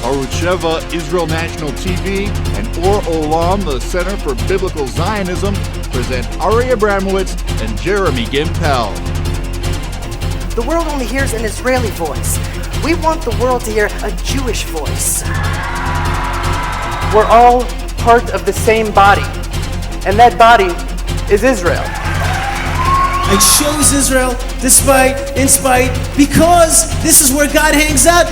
Arutz Sheva, Israel National TV, and Or Olam, the Center for Biblical Zionism, present Ari Abramowitz and Jeremy Gimpel. The world only hears an Israeli voice. We want the world to hear a Jewish voice. We're all part of the same body, and that body is Israel. I chose Israel in spite, because this is where God hangs out.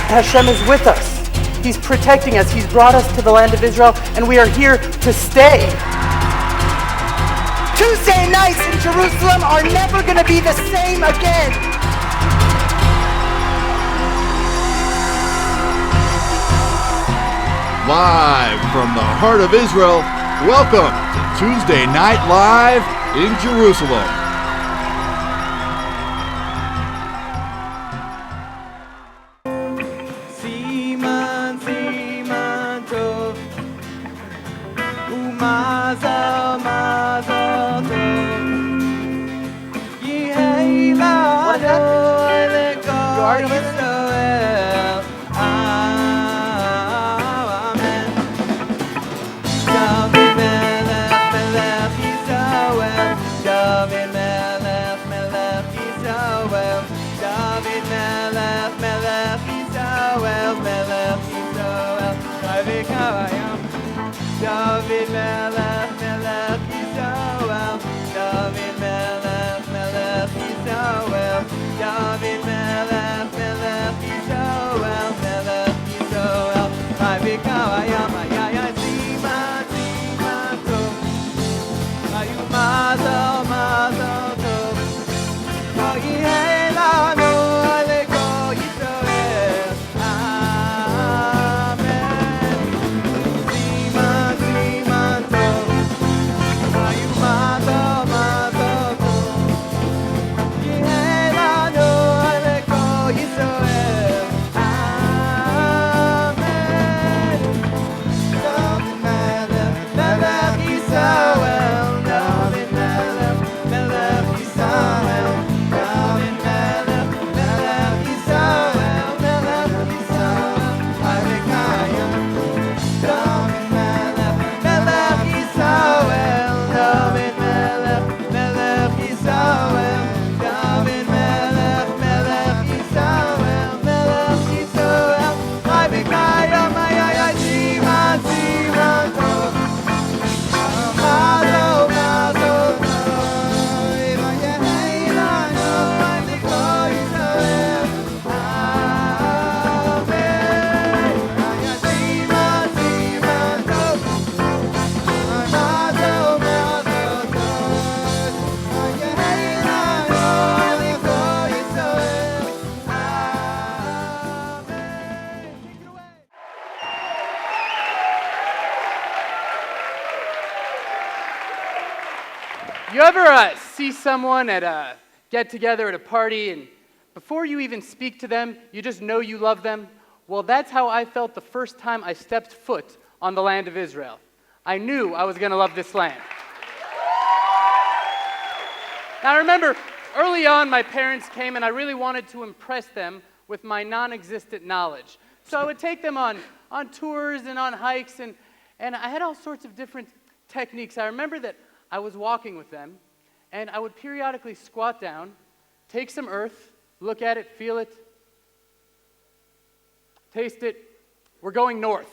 Hashem is with us. He's protecting us. He's brought us to the land of Israel, and we are here to stay. Tuesday nights in Jerusalem are never going to be the same again. Live from the heart of Israel, welcome to Tuesday Night Live in Jerusalem. David Melech, Melech Yisrael. David Melech, Melech Yisrael. David Melech, Melech Yisrael. Melech Yisrael. Vayvikar hayam hayaya siman siman tov. Hayu mazal mazal tov. Vayihei lanu aleko Yisrael. You ever see someone at a get-together at a party, and before you even speak to them, you just know you love them? Well, that's how I felt the first time I stepped foot on the land of Israel. I knew I was going to love this land. Now, I remember early on, my parents came, and I really wanted to impress them with my non-existent knowledge. So I would take them on tours and on hikes, and I had all sorts of different techniques. I remember that I was walking with them, and I would periodically squat down, take some earth, look at it, feel it, taste it. We're going north.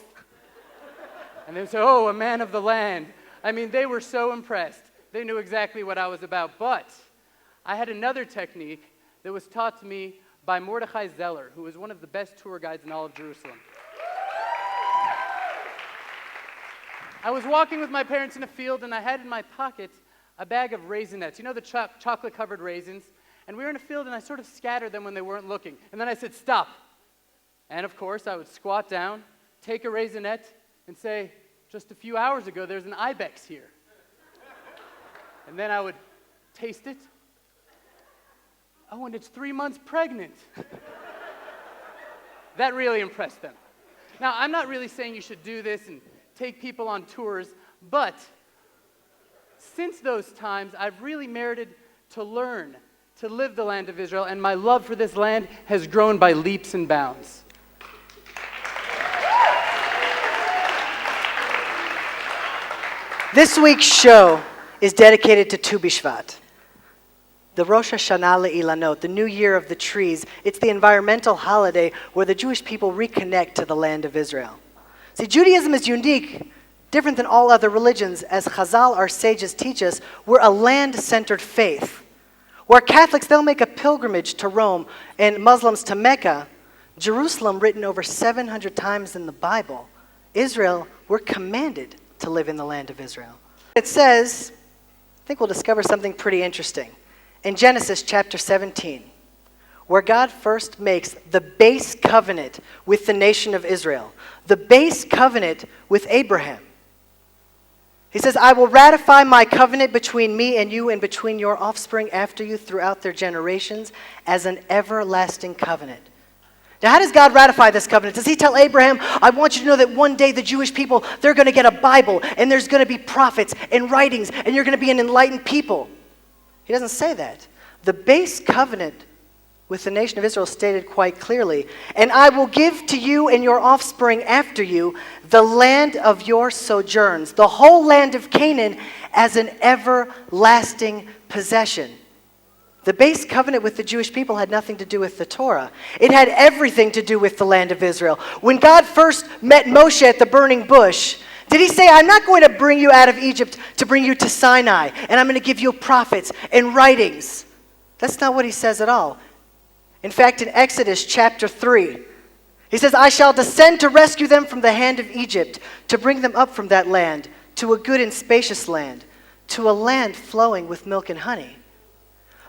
And they would say, "Oh, a man of the land." I mean, they were so impressed. They knew exactly what I was about. But I had another technique that was taught to me by Mordechai Zeller, who was one of the best tour guides in all of Jerusalem. I was walking with my parents in a field, and I had in my pocket a bag of Raisinets. You know the chocolate-covered raisins? And we were in a field, and I sort of scattered them when they weren't looking. And then I said, "Stop." And of course, I would squat down, take a Raisinette, and say, "Just a few hours ago, there's an ibex here." And then I would taste it. "Oh, and it's 3 months pregnant." That really impressed them. Now, I'm not really saying you should do this and take people on tours, but since those times, I've really merited to learn to live the land of Israel, and my love for this land has grown by leaps and bounds. This week's show is dedicated to Tu B'Shvat, the Rosh Hashanah Le'ilanot, the New Year of the Trees. It's the environmental holiday where the Jewish people reconnect to the land of Israel. See, Judaism is unique, different than all other religions. As Chazal, our sages, teach us, we're a land-centered faith. Where Catholics, they'll make a pilgrimage to Rome, and Muslims to Mecca. Jerusalem, written over 700 times in the Bible. Israel, we're commanded to live in the land of Israel. It says, I think we'll discover something pretty interesting. In Genesis chapter 17, where God first makes the base covenant with the nation of Israel, the base covenant with Abraham. He says, I will ratify my covenant between me and you and between your offspring after you throughout their generations as an everlasting covenant. Now, how does God ratify this covenant? Does he tell Abraham, I want you to know that one day the Jewish people, they're going to get a Bible, and there's going to be prophets and writings, and you're going to be an enlightened people? He doesn't say that. The base covenant with the nation of Israel stated quite clearly, and I will give to you and your offspring after you the land of your sojourns, the whole land of Canaan as an everlasting possession. The base covenant with the Jewish people had nothing to do with the Torah. It had everything to do with the land of Israel. When God first met Moshe at the burning bush, did he say, I'm not going to bring you out of Egypt to bring you to Sinai, and I'm going to give you prophets and writings? That's not what he says at all. In fact, in Exodus chapter 3, he says, I shall descend to rescue them from the hand of Egypt, to bring them up from that land, to a good and spacious land, to a land flowing with milk and honey.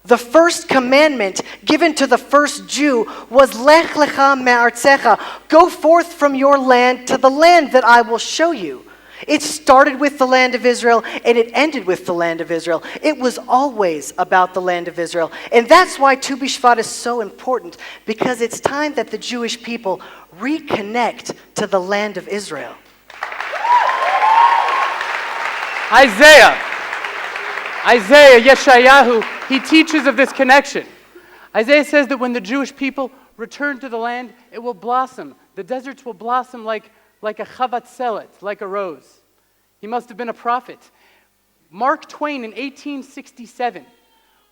The first commandment given to the first Jew was Lech lecha me'artzecha, go forth from your land to the land that I will show you. It started with the land of Israel and it ended with the land of Israel. It was always about the land of Israel. And that's why Tu B'Shvat is so important, because it's time that the Jewish people reconnect to the land of Israel. Isaiah, Yeshayahu, he teaches of this connection. Isaiah says that when the Jewish people return to the land, it will blossom. The deserts will blossom like a chavatzelet, like a rose. He must have been a prophet. Mark Twain in 1867,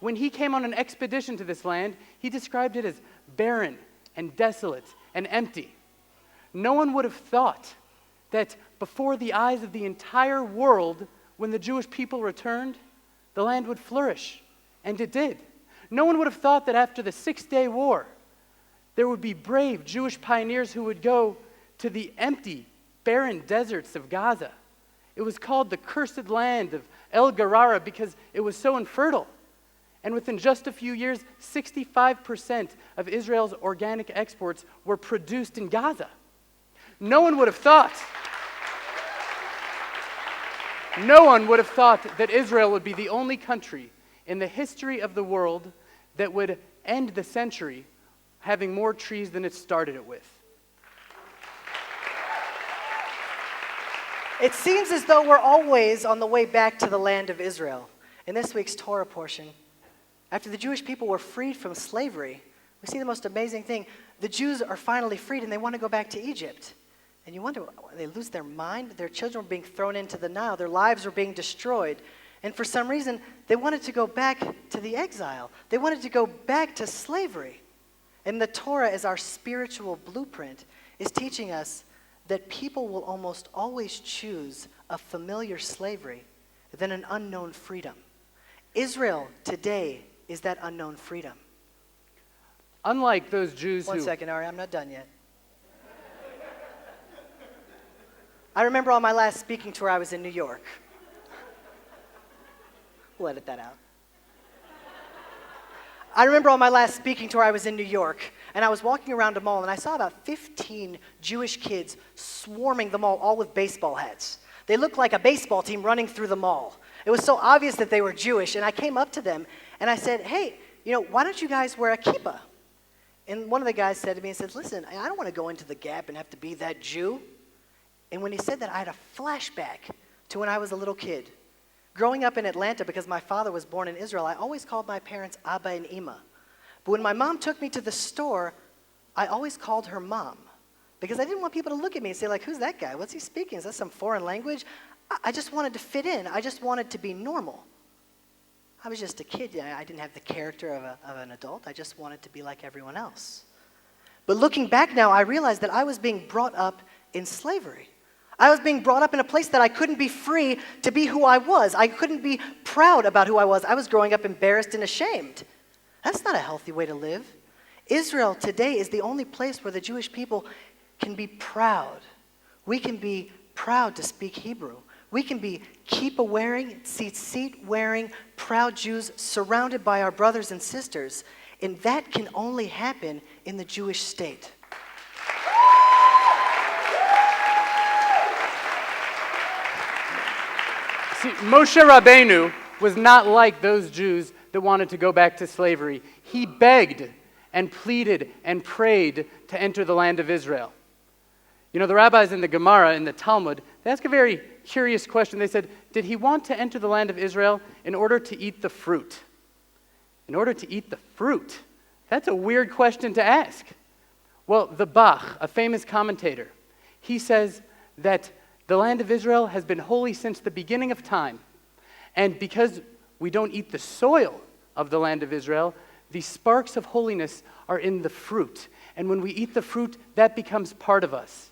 when he came on an expedition to this land, he described it as barren and desolate and empty. No one would have thought that before the eyes of the entire world, when the Jewish people returned, the land would flourish, and it did. No one would have thought that after the Six-Day War, there would be brave Jewish pioneers who would go to the empty, barren deserts of Gaza. It was called the cursed land of El Garara because it was so infertile. And within just a few years, 65% of Israel's organic exports were produced in Gaza. No one would have thought that Israel would be the only country in the history of the world that would end the century having more trees than it started it with. It seems as though we're always on the way back to the land of Israel. In this week's Torah portion, after the Jewish people were freed from slavery, we see the most amazing thing. The Jews are finally freed and they want to go back to Egypt. And you wonder, they lose their mind? Their children were being thrown into the Nile. Their lives were being destroyed. And for some reason, they wanted to go back to the exile. They wanted to go back to slavery. And the Torah, as our spiritual blueprint, is teaching us that people will almost always choose a familiar slavery than an unknown freedom. Israel today is that unknown freedom. Unlike those Jews One second, Ari, I'm not done yet. I remember on my last speaking tour, I was in New York. We'll edit that out. I remember on my last speaking tour, I was in New York, and I was walking around a mall, and I saw about 15 Jewish kids swarming the mall, all with baseball hats. They looked like a baseball team running through the mall. It was so obvious that they were Jewish, and I came up to them, and I said, hey, why don't you guys wear a kippah? And one of the guys said to me, he said, listen, I don't want to go into the Gap and have to be that Jew. And when he said that, I had a flashback to when I was a little kid. Growing up in Atlanta, because my father was born in Israel, I always called my parents Abba and Ima. But when my mom took me to the store, I always called her Mom. Because I didn't want people to look at me and say, like, who's that guy? What's he speaking? Is that some foreign language? I just wanted to fit in. I just wanted to be normal. I was just a kid. I didn't have the character of an adult. I just wanted to be like everyone else. But looking back now, I realized that I was being brought up in slavery. I was being brought up in a place that I couldn't be free to be who I was. I couldn't be proud about who I was. I was growing up embarrassed and ashamed. That's not a healthy way to live. Israel today is the only place where the Jewish people can be proud. We can be proud to speak Hebrew. We can be kippah-wearing, tzitzit-wearing, proud Jews surrounded by our brothers and sisters. And that can only happen in the Jewish state. See, Moshe Rabbeinu was not like those Jews that wanted to go back to slavery. He begged and pleaded and prayed to enter the land of Israel. You know, the rabbis in the Gemara, in the Talmud, they ask a very curious question. They said, did he want to enter the land of Israel in order to eat the fruit? In order to eat the fruit? That's a weird question to ask. Well, the Bach, a famous commentator, he says that the land of Israel has been holy since the beginning of time. And because we don't eat the soil of the land of Israel, the sparks of holiness are in the fruit. And when we eat the fruit, that becomes part of us.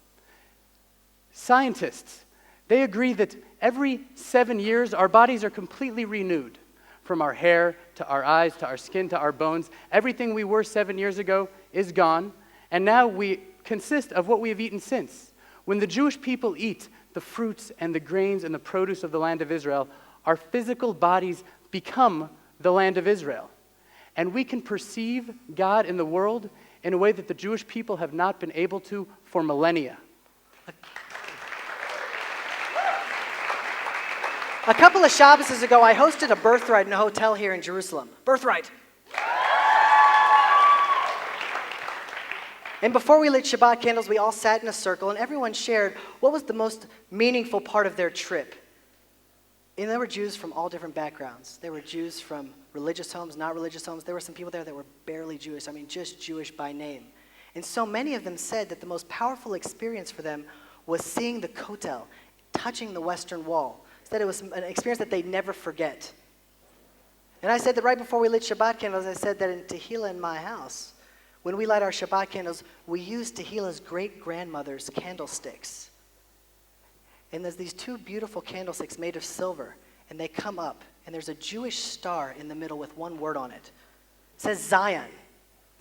Scientists, they agree that every 7 years, our bodies are completely renewed. From our hair, to our eyes, to our skin, to our bones. Everything we were 7 years ago is gone. And now we consist of what we have eaten since. When the Jewish people eat the fruits and the grains and the produce of the land of Israel, our physical bodies become the land of Israel. And we can perceive God in the world in a way that the Jewish people have not been able to for millennia. A couple of Shabbases ago, I hosted a birthright in a hotel here in Jerusalem. Birthright. And before we lit Shabbat candles, we all sat in a circle, and everyone shared what was the most meaningful part of their trip. And there were Jews from all different backgrounds. There were Jews from religious homes, not religious homes. There were some people there that were barely Jewish. I mean, just Jewish by name. And so many of them said that the most powerful experience for them was seeing the Kotel, touching the Western Wall. That it was an experience that they'd never forget. And I said that right before we lit Shabbat candles, I said that in Tehillah in my house, when we light our Shabbat candles, we use Tehillah's great-grandmother's candlesticks. And there's these two beautiful candlesticks made of silver, and they come up, and there's a Jewish star in the middle with one word on it. It says Zion,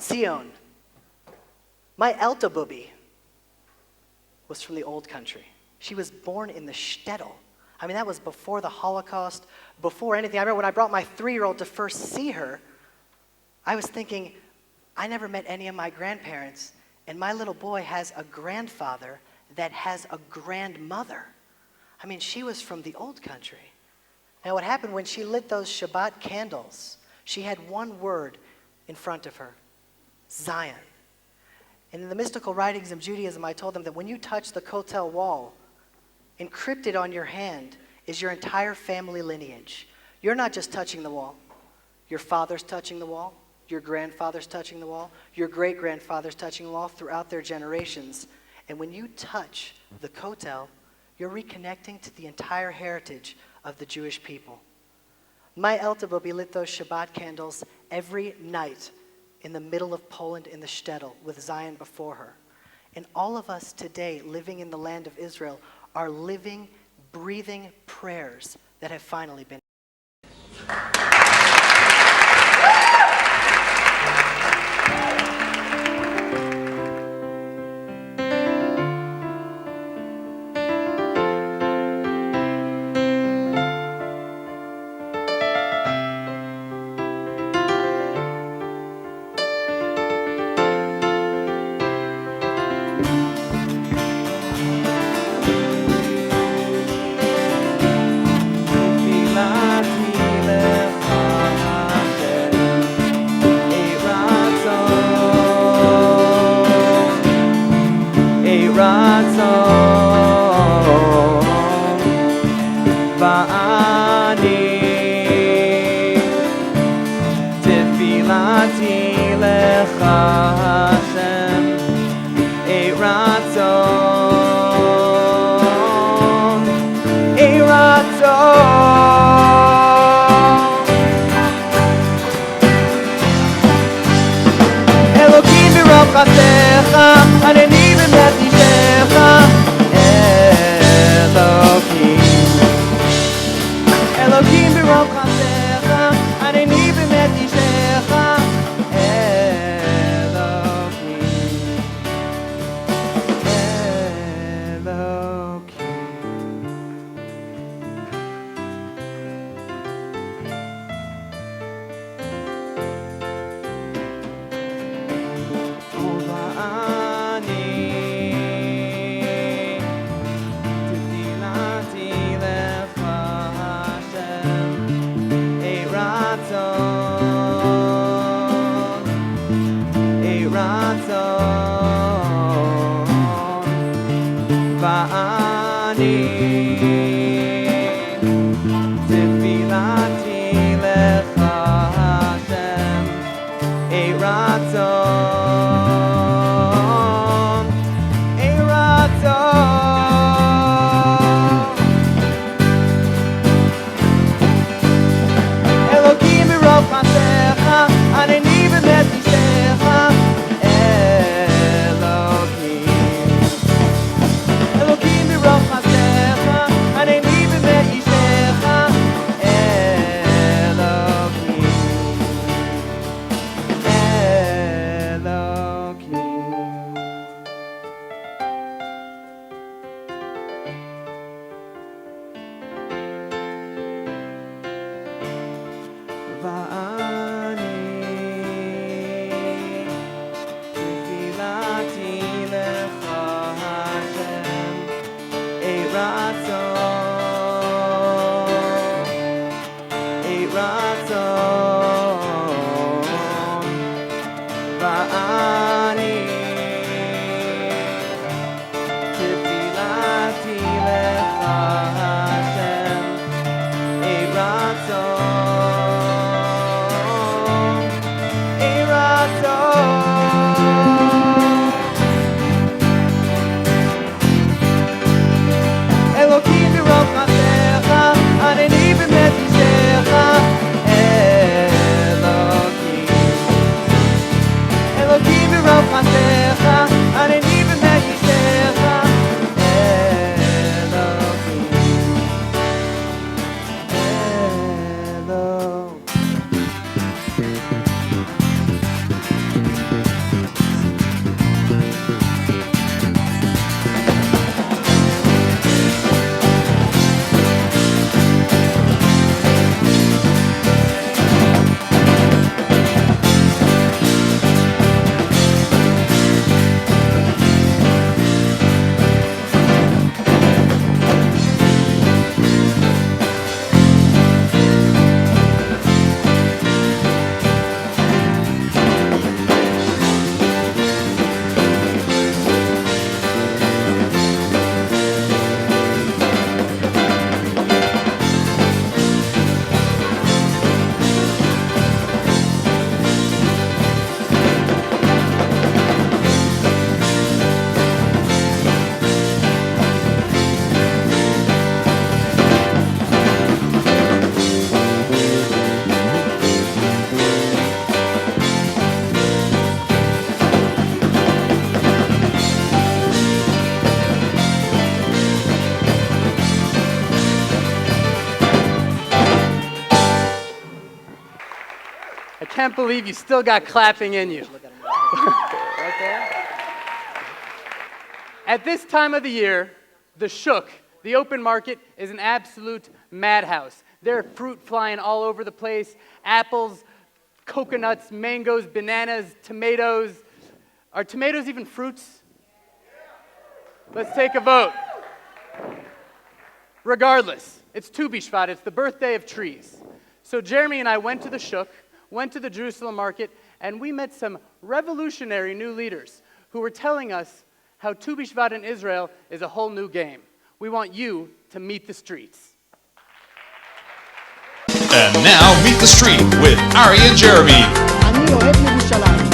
Zion. My Eltabubi was from the old country. She was born in the shtetl. I mean, that was before the Holocaust, before anything. I remember when I brought my 3-year-old to first see her, I was thinking, I never met any of my grandparents, and my little boy has a grandfather that has a grandmother. I mean, she was from the old country. Now, what happened when she lit those Shabbat candles, she had one word in front of her, Zion. And in the mystical writings of Judaism, I told them that when you touch the Kotel wall, encrypted on your hand is your entire family lineage. You're not just touching the wall. Your father's touching the wall. Your grandfather's touching the wall. Your great-grandfather's touching the wall throughout their generations. And when you touch the Kotel, you're reconnecting to the entire heritage of the Jewish people. My Eltabubi lit those Shabbat candles every night in the middle of Poland in the shtetl with Zion before her. And all of us today living in the land of Israel are living, breathing prayers that have finally been. Tefillah ואני תפילתי לך השם, אי רצון, אי רצון. אלוקים ברוב מעשיך, ענני באמת פשעיך, אלוקים. אלוקים ברוב מעשיך, ענני באמת פשעיך, אלוקים. ואני תפילתי לך השם, אי רצון, אי רצון. ואני תפילתי לך השם, אי רצון, אי רצון. אלוקים ברוב מעשיך, ענני באמת פשעיך, אלוקים. אלוקים ברוב מעשיך, ענני באמת פשעיך, אלוקים. I can't believe you still got clapping in you. Right there. At this time of the year, the Shuk, the open market, is an absolute madhouse. There are fruit flying all over the place, apples, coconuts, mangoes, bananas, tomatoes. Are tomatoes even fruits? Let's take a vote. Regardless, it's Tu B'Shvat, it's the birthday of trees. So Jeremy and I went to the Shuk, went to the Jerusalem market, and we met some revolutionary new leaders who were telling us how Tu B'Shvat in Israel is a whole new game. We want you to meet the streets. And now meet the street with Ari and Jeremy. אני אוהב ירושלים.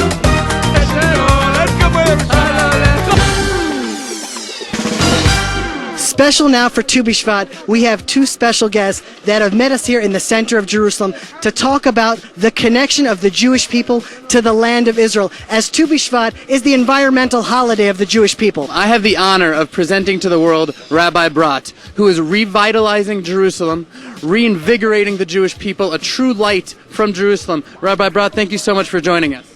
Special now for Tu B'Shvat, we have two special guests that have met us here in the center of Jerusalem to talk about the connection of the Jewish people to the land of Israel, as Tu B'Shvat is the environmental holiday of the Jewish people. I have the honor of presenting to the world Rabbi Brat, who is revitalizing Jerusalem, reinvigorating the Jewish people, a true light from Jerusalem. Rabbi Brat, thank you so much for joining us.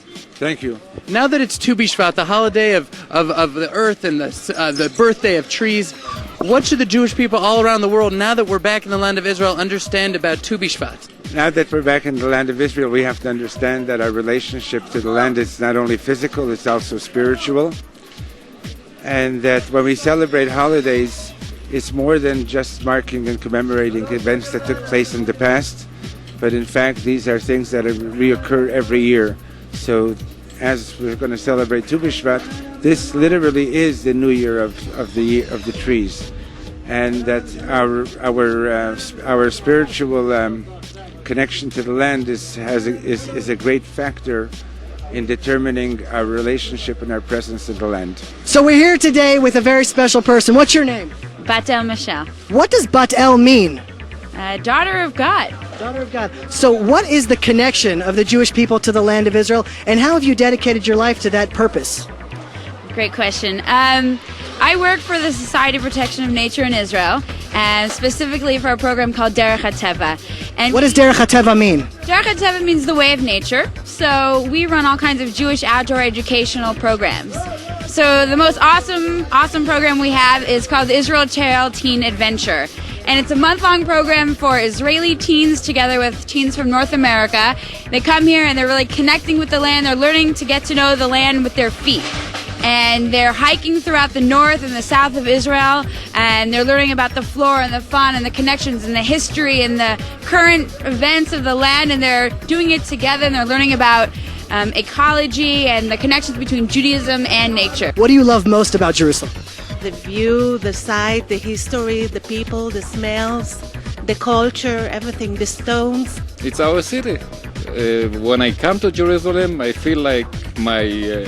Thank you. Now that it's Tu B'Shvat, the holiday of the earth and the birthday of trees, what should the Jewish people all around the world, now that we're back in the land of Israel, understand about Tu B'Shvat? Now that we're back in the land of Israel, we have to understand that our relationship to the land is not only physical, it's also spiritual. And that when we celebrate holidays, it's more than just marking and commemorating events that took place in the past, but in fact, these are things that reoccur every year. So as we're going to celebrate Tu B'Shvat, this literally is the new year of the trees, and that our spiritual connection to the land is a great factor in determining our relationship and our presence in the land. So we're here today with a very special person. What's your name? Bat El Michelle, What does Bat El mean? daughter of God. Daughter of God. So what is the connection of the Jewish people to the land of Israel, and how have you dedicated your life to that purpose? Great question. I work for the Society of Protection of Nature in Israel, and specifically for a program called Derech HaTeva. And What does Derech HaTeva mean? Derech HaTeva means the way of nature. So we run all kinds of Jewish outdoor educational programs. So the most awesome program we have is called the Israel Trail Teen Adventure. And it's a month-long program for Israeli teens together with teens from North America. They come here and they're really connecting with the land. They're learning to get to know the land with their feet. And they're hiking throughout the north and the south of Israel, and they're learning about the flora and the fauna and the connections and the history and the current events of the land, and they're doing it together, and they're learning about ecology and the connections between Judaism and nature. What do you love most about Jerusalem? The view, the sight, the history, the people, the smells, the culture, everything, the stones. It's our city. When I come to Jerusalem, I feel like my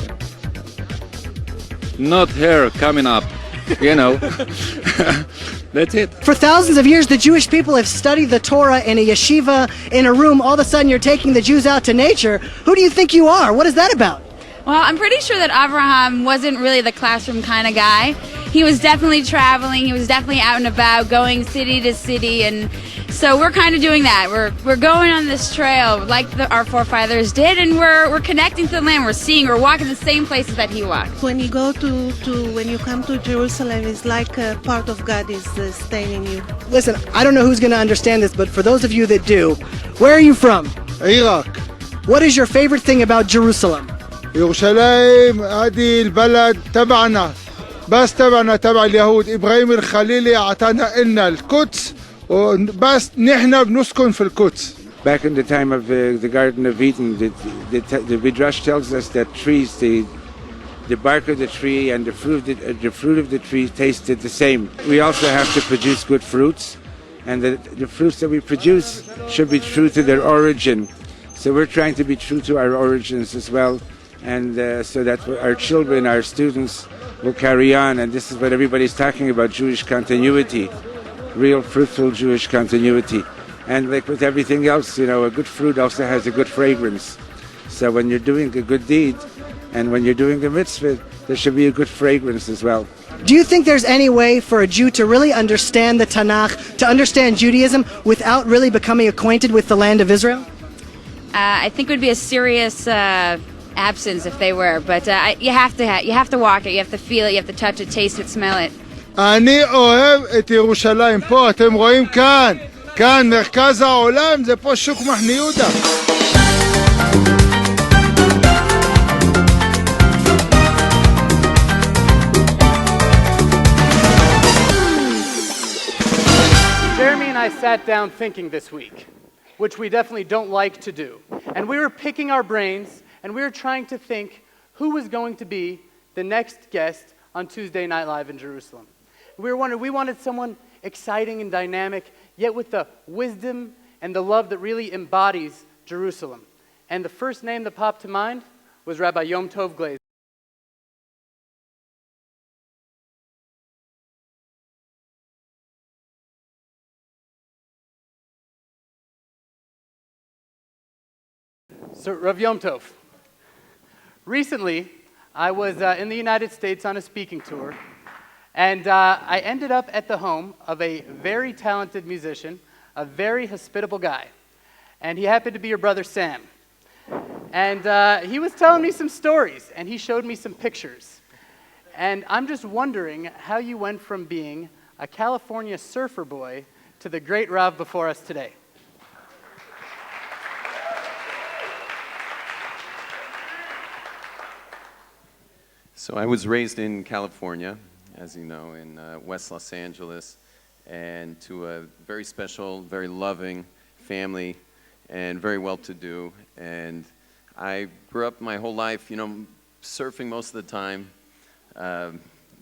not hair coming up, you know. That's it. For thousands of years, the Jewish people have studied the Torah in a yeshiva, in a room. All of a sudden, you're taking the Jews out to nature. Who do you think you are? What is that about? Well, I'm pretty sure that Abraham wasn't really the classroom kind of guy. He was definitely traveling. He was definitely out and about, going city to city, and so we're kind of doing that. We're going on this trail like our forefathers did, and we're connecting to the land. We're walking the same places that he walked. When you go when you come to Jerusalem, it's like a part of God is staying in you. Listen, I don't know who's going to understand this, but for those of you that do, where are you from? Iraq. What is your favorite thing about Jerusalem? يروشلايم هذه البلد تبعنا بس تبع اليهود إبراهيم الخليلي أعطانا إلنا القدس وبس نحن بنسكن في القدس. Back in the time of the Garden of Eden, the Midrash tells us that trees, the bark of the tree and the fruit of the tree tasted the same. We also have to produce good fruits, and the fruits that we produce should be true to their origin. So we're trying to be true to our origins as well, and so that our children, our students will carry on. And this is what everybody's talking about, Jewish continuity, real fruitful Jewish continuity. And like with everything else, you know, a good fruit also has a good fragrance. So when you're doing a good deed and when you're doing a mitzvah, there should be a good fragrance as well. Do you think there's any way for a Jew to really understand the Tanakh, to understand Judaism, without really becoming acquainted with the land of Israel? I think it would be a serious absence if they were, but you have to walk it, you have to feel it, you have to touch it, taste it, smell it. אני אוהב את ירושלים. פה, אתם רואים כאן, כאן מרכז העולם, זה פה שוק מחנה יהודה. Jeremy and I sat down thinking this week, which we definitely don't like to do. And we were picking our brains, and we were trying to think who was going to be the next guest on Tuesday Night Live in Jerusalem. We wanted someone exciting and dynamic, yet with the wisdom and the love that really embodies Jerusalem. And the first name that popped to mind was Rabbi Yom Tov Glazer. So, Rav Yom Tov, recently I was in the United States on a speaking tour, and I ended up at the home of a very talented musician, a very hospitable guy, and he happened to be your brother Sam. And he was telling me some stories, and he showed me some pictures. And I'm just wondering how you went from being a California surfer boy to the great Rav before us today. So I was raised in California, as you know, in West Los Angeles, and to a very special, very loving family, and very well-to-do. And I grew up my whole life, you know, surfing most of the time,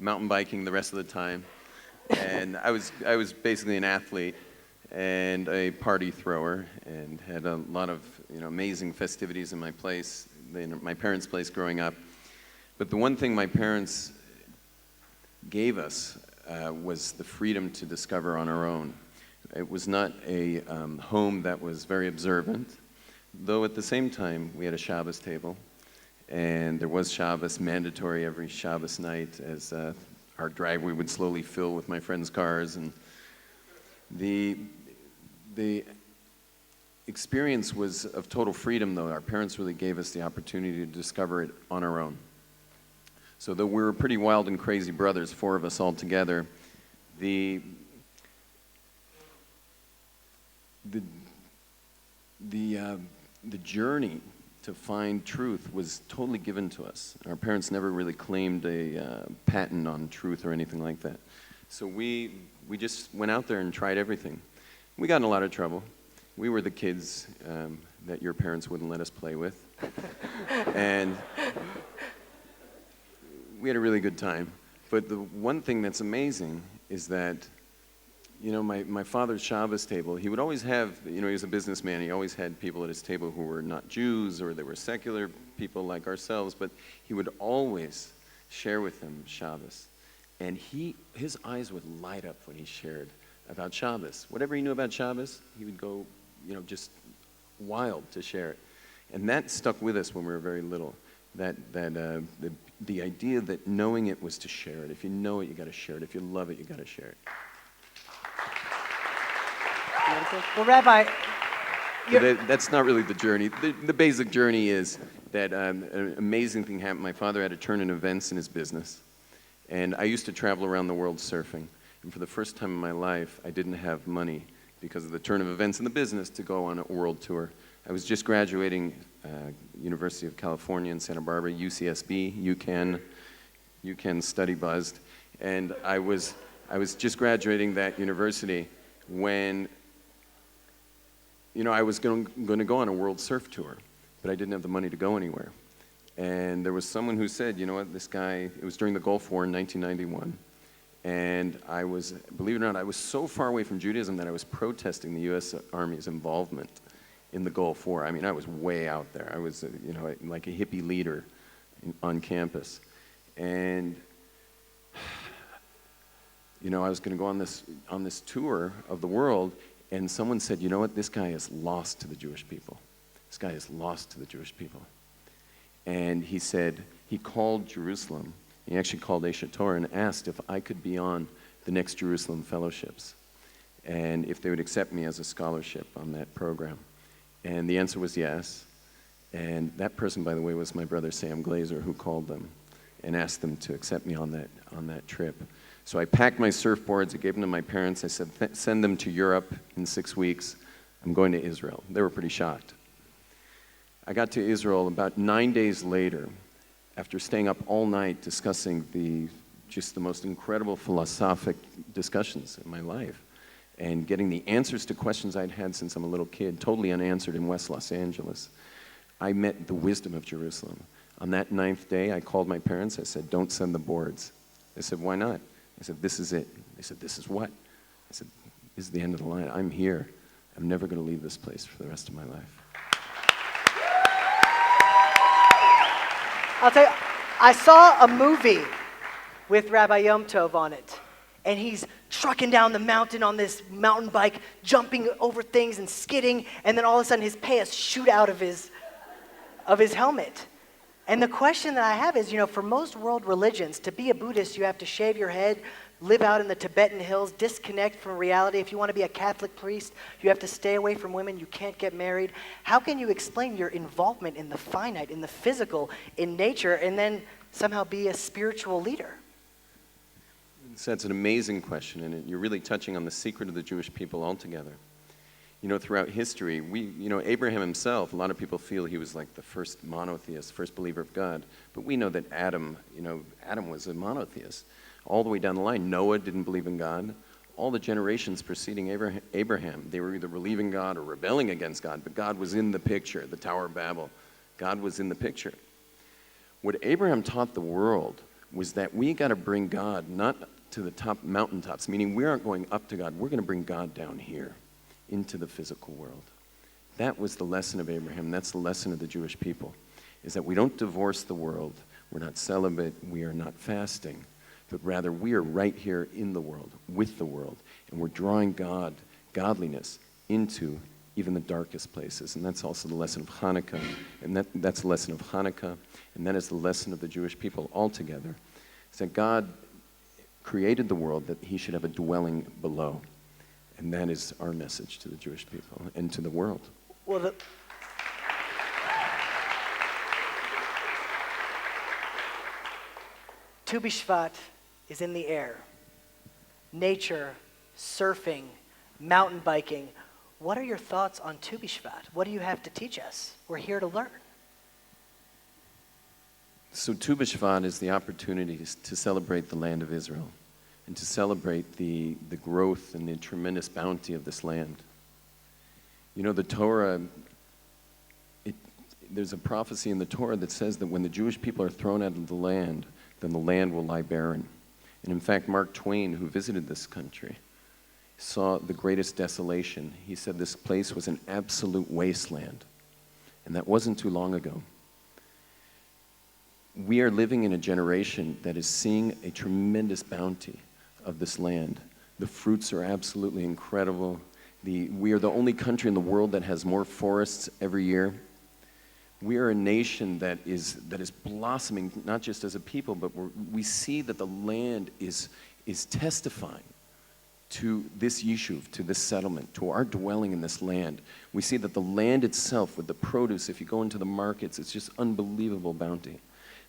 mountain biking the rest of the time, and I was basically an athlete and a party thrower, and had a lot of, you know, amazing festivities in my place, my parents' place growing up. But the one thing my parents gave us was the freedom to discover on our own. It was not a home that was very observant, though at the same time we had a Shabbos table, and there was Shabbos mandatory every Shabbos night as our driveway would slowly fill with my friends' cars. And the experience was of total freedom, though. Our parents really gave us the opportunity to discover it on our own. So though we were pretty wild and crazy brothers, 4 of us all together, the journey to find truth was totally given to us. Our parents never really claimed a patent on truth or anything like that. So we just went out there and tried everything. We got in a lot of trouble. We were the kids that your parents wouldn't let us play with. And we had a really good time. But the one thing that's amazing is that, you know, my father's Shabbos table, he would always have, you know, he was a businessman, he always had people at his table who were not Jews or they were secular people like ourselves, but he would always share with them Shabbos. And his eyes would light up when he shared about Shabbos. Whatever he knew about Shabbos, he would go, you know, just wild to share it. And that stuck with us when we were very little. The idea that knowing it was to share it. If you know it, you got to share it. If you love it, you got to share it. Well, Rabbi, that's not really the journey. The basic journey is that an amazing thing happened. My father had a turn in events in his business, and I used to travel around the world surfing. And for the first time in my life, I didn't have money because of the turn of events in the business to go on a world tour. I was just graduating University of California in Santa Barbara, UCSB, UCAN study buzzed, and I was just graduating that university when, you know, I was going to go on a world surf tour, but I didn't have the money to go anywhere. And there was someone who said, you know what, this guy, it was during the Gulf War in 1991, and I was, believe it or not, I was so far away from Judaism that I was protesting the U.S. Army's involvement in the Gulf War. I mean, I was way out there. I was, you know, like a hippie leader on campus. And, you know, I was going to go on this tour of the world, and someone said, you know what, this guy is lost to the Jewish people. This guy is lost to the Jewish people. And he said, he called Jerusalem. He actually called Aish Torah and asked if I could be on the next Jerusalem fellowships and if they would accept me as a scholarship on that program. And the answer was yes. And that person, by the way, was my brother Sam Glazer, who called them and asked them to accept me on that trip. So I packed my surfboards, I gave them to my parents. I said, send them to Europe in 6 weeks. I'm going to Israel. They were pretty shocked. I got to Israel about 9 days later, after staying up all night discussing just the most incredible philosophic discussions in my life, and getting the answers to questions I'd had since I'm a little kid, totally unanswered in West Los Angeles. I met the wisdom of Jerusalem. On that 9th day, I called my parents. I said, don't send the boards. They said, why not? I said, this is it. They said, this is what? I said, this is the end of the line. I'm here. I'm never going to leave this place for the rest of my life. I'll tell you, I saw a movie with Rabbi Yom Tov on it, and he's trucking down the mountain on this mountain bike, jumping over things and skidding, and then all of a sudden his pants shoot out of his helmet. And the question that I have is, you know, for most world religions, to be a Buddhist, you have to shave your head, live out in the Tibetan hills, disconnect from reality. If you want to be a Catholic priest, you have to stay away from women. You can't get married. How can you explain your involvement in the finite, in the physical, in nature, and then somehow be a spiritual leader? So that's an amazing question, and you're really touching on the secret of the Jewish people altogether. You know, throughout history, Abraham himself, a lot of people feel he was like the first monotheist, first believer of God. But we know that Adam was a monotheist. All the way down the line, Noah didn't believe in God. All the generations preceding Abraham, they were either believing God or rebelling against God, but God was in the picture, the Tower of Babel, God was in the picture. What Abraham taught the world was that we got to bring God not to the top mountaintops, meaning we aren't going up to God. We're going to bring God down here into the physical world. That was the lesson of Abraham. That's the lesson of the Jewish people, is that we don't divorce the world. We're not celibate. We are not fasting. But rather, we are right here in the world, with the world. And we're drawing godliness into even the darkest places. And that's also the lesson of Hanukkah. And that's the lesson of Hanukkah. And that is the lesson of the Jewish people altogether. Is that God created the world that he should have a dwelling below. And that is our message to the Jewish people and to the world. Well, Tu B'Shvat is in the air. Nature, surfing, mountain biking. What are your thoughts on Tu B'Shvat? What do you have to teach us? We're here to learn. So Tu B'Shvat is the opportunity to celebrate the land of Israel and to celebrate the growth and the tremendous bounty of this land. You know, the Torah, there's a prophecy in the Torah that says that when the Jewish people are thrown out of the land, then the land will lie barren. And in fact, Mark Twain, who visited this country, saw the greatest desolation. He said this place was an absolute wasteland. And that wasn't too long ago. We are living in a generation that is seeing a tremendous bounty of this land. The fruits are absolutely incredible. We are the only country in the world that has more forests every year. We are a nation that is blossoming, not just as a people, but we see that the land is testifying to this yishuv, to this settlement, to our dwelling in this land. We see that the land itself, with the produce, if you go into the markets, it's just unbelievable bounty.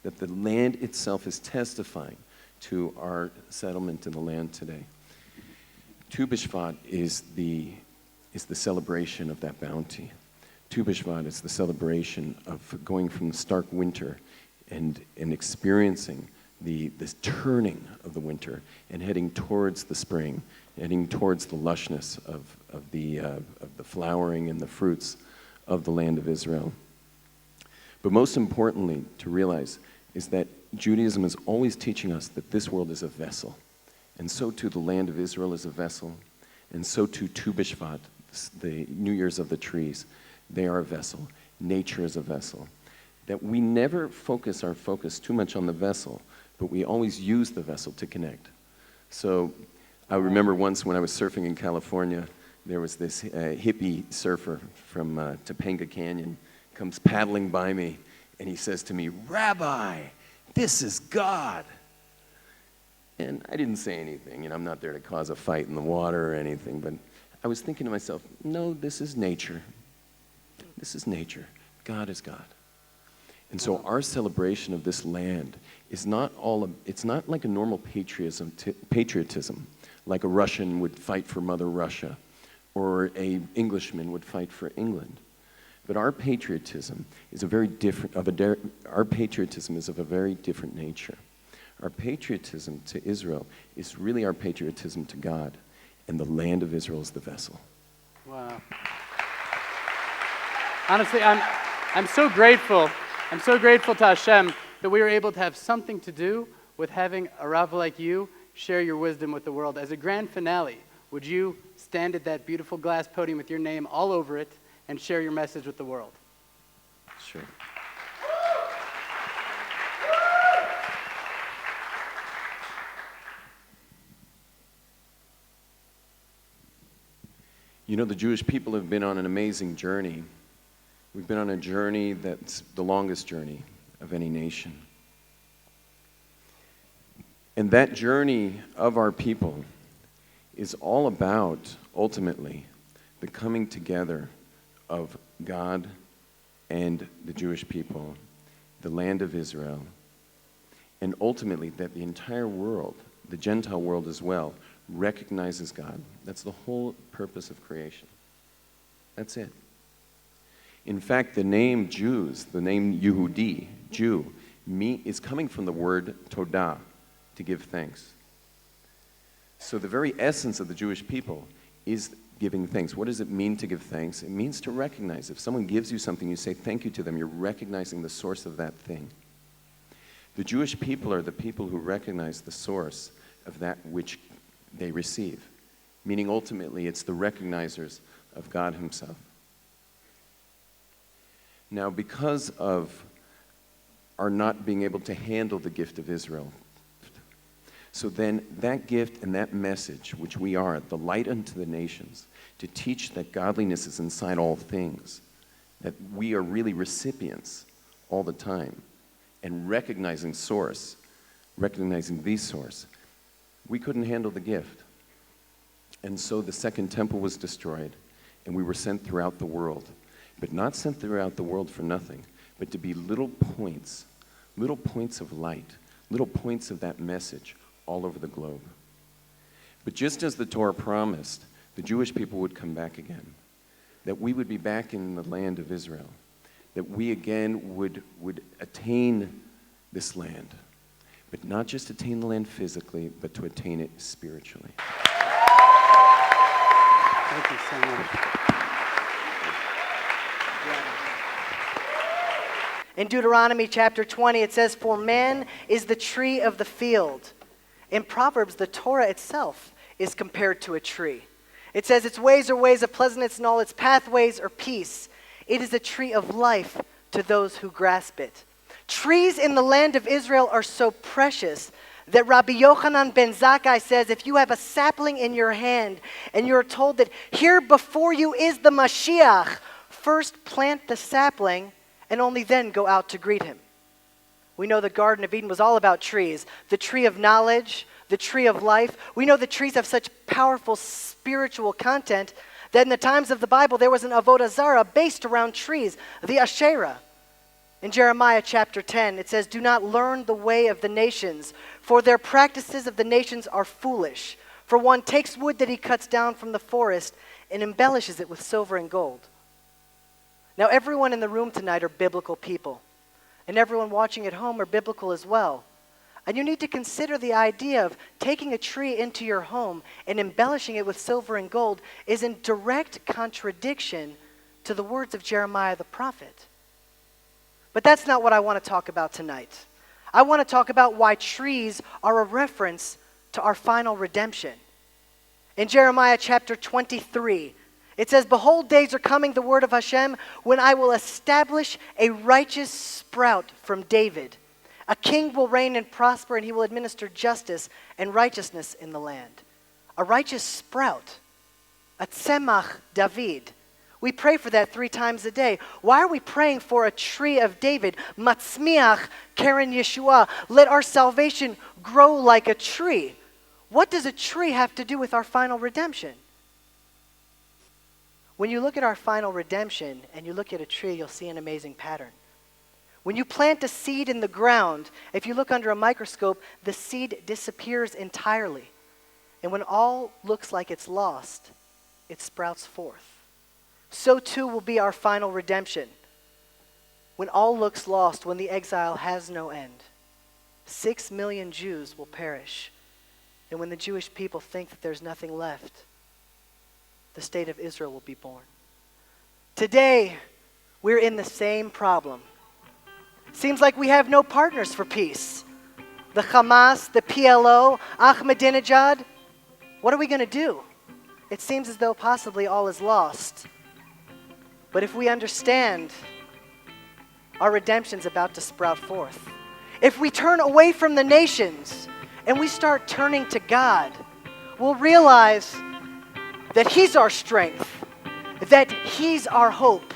That the land itself is testifying to our settlement in the land today. Tu B'Shvat is the celebration of that bounty. Tu B'Shvat is the celebration of going from the stark winter and experiencing this turning of the winter and heading towards the spring, heading towards the lushness of the flowering and the fruits of the land of Israel. But most importantly, to realize is that Judaism is always teaching us that this world is a vessel. And so too the land of Israel is a vessel. And so too Tu B'Shvat, the New Year's of the trees, they are a vessel. Nature is a vessel. That we never focus our focus too much on the vessel, but we always use the vessel to connect. So I remember once when I was surfing in California, there was this hippie surfer from Topanga Canyon, comes paddling by me, and he says to me, "Rabbi, this is God." And I didn't say anything. You know, I'm not there to cause a fight in the water or anything, but I was thinking to myself, no, this is nature. This is nature. God is God. And so our celebration of this land is not it's not like a normal patriotism, like a Russian would fight for Mother Russia, or an Englishman would fight for England. But our patriotism is of a very different nature. Our patriotism to Israel is really our patriotism to God, and the land of Israel is the vessel. Wow. Honestly, I'm so grateful. I'm so grateful to Hashem that we were able to have something to do with having a Rav like you share your wisdom with the world. As a grand finale, would you stand at that beautiful glass podium with your name all over it and share your message with the world? Sure. You know, the Jewish people have been on an amazing journey. We've been on a journey that's the longest journey of any nation. And that journey of our people is all about, ultimately, the coming together of God and the Jewish people, the land of Israel, and ultimately that the entire world, the Gentile world as well, recognizes God. That's the whole purpose of creation. That's it. In fact, the name Jews, the name Yehudi, Jew, is coming from the word Todah, to give thanks. So the very essence of the Jewish people is giving thanks. What does it mean to give thanks? It means to recognize. If someone gives you something, you say thank you to them, you're recognizing the source of that thing. The Jewish people are the people who recognize the source of that which they receive, meaning ultimately it's the recognizers of God himself. Now, because of our not being able to handle the gift of Israel, so then that gift and that message, which we are, the light unto the nations, to teach that godliness is inside all things, that we are really recipients all the time, and recognizing source, recognizing the source, we couldn't handle the gift. And so the second temple was destroyed, and we were sent throughout the world, but not sent throughout the world for nothing, but to be little points of light, little points of that message all over the globe. But just as the Torah promised, the Jewish people would come back again, that we would be back in the land of Israel, that we again would attain this land, but not just attain the land physically, but to attain it spiritually. Thank you so much. In Deuteronomy chapter 20, it says, "For man is the tree of the field." In Proverbs, the Torah itself is compared to a tree. It says, "Its ways are ways of pleasantness, and all its pathways are peace. It is a tree of life to those who grasp it." Trees in the land of Israel are so precious that Rabbi Yochanan ben Zakkai says, if you have a sapling in your hand and you're told that here before you is the Mashiach, first plant the sapling and only then go out to greet him. We know the Garden of Eden was all about trees. The tree of knowledge, the tree of life. We know that trees have such powerful spiritual content that in the times of the Bible there was an Avodah Zarah based around trees, the Asherah. In Jeremiah chapter 10, it says, "Do not learn the way of the nations, for their practices of the nations are foolish. For one takes wood that he cuts down from the forest and embellishes it with silver and gold." Now, everyone in the room tonight are biblical people, and everyone watching at home are biblical as well. And you need to consider the idea of taking a tree into your home and embellishing it with silver and gold is in direct contradiction to the words of Jeremiah the prophet. But that's not what I want to talk about tonight. I want to talk about why trees are a reference to our final redemption. In Jeremiah chapter 23, it says, "Behold, days are coming, the word of Hashem, when I will establish a righteous sprout from David. A king will reign and prosper, and he will administer justice and righteousness in the land." A righteous sprout, a tzemach David. We pray for that 3 times a day. Why are we praying for a tree of David? Matzmiach Keren Yeshua. Let our salvation grow like a tree. What does a tree have to do with our final redemption? When you look at our final redemption and you look at a tree, you'll see an amazing pattern. When you plant a seed in the ground, if you look under a microscope, the seed disappears entirely. And when all looks like it's lost, it sprouts forth. So too will be our final redemption. When all looks lost, when the exile has no end, 6 million Jews will perish. And when the Jewish people think that there's nothing left, the state of Israel will be born. Today, we're in the same problem. Seems like we have no partners for peace. The Hamas, the PLO, Ahmadinejad. What are we going to do? It seems as though possibly all is lost. But if we understand our redemption's about to sprout forth, if we turn away from the nations and we start turning to God, we'll realize that He's our strength, that He's our hope.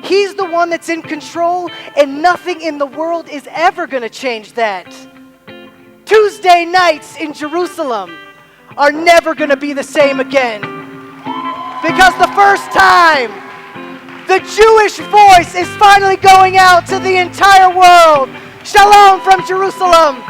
He's the one that's in control, and nothing in the world is ever going to change that. Tuesday nights in Jerusalem are never going to be the same again. Because the first time, the Jewish voice is finally going out to the entire world. Shalom from Jerusalem.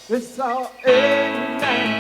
It's all in now.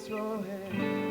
Israel.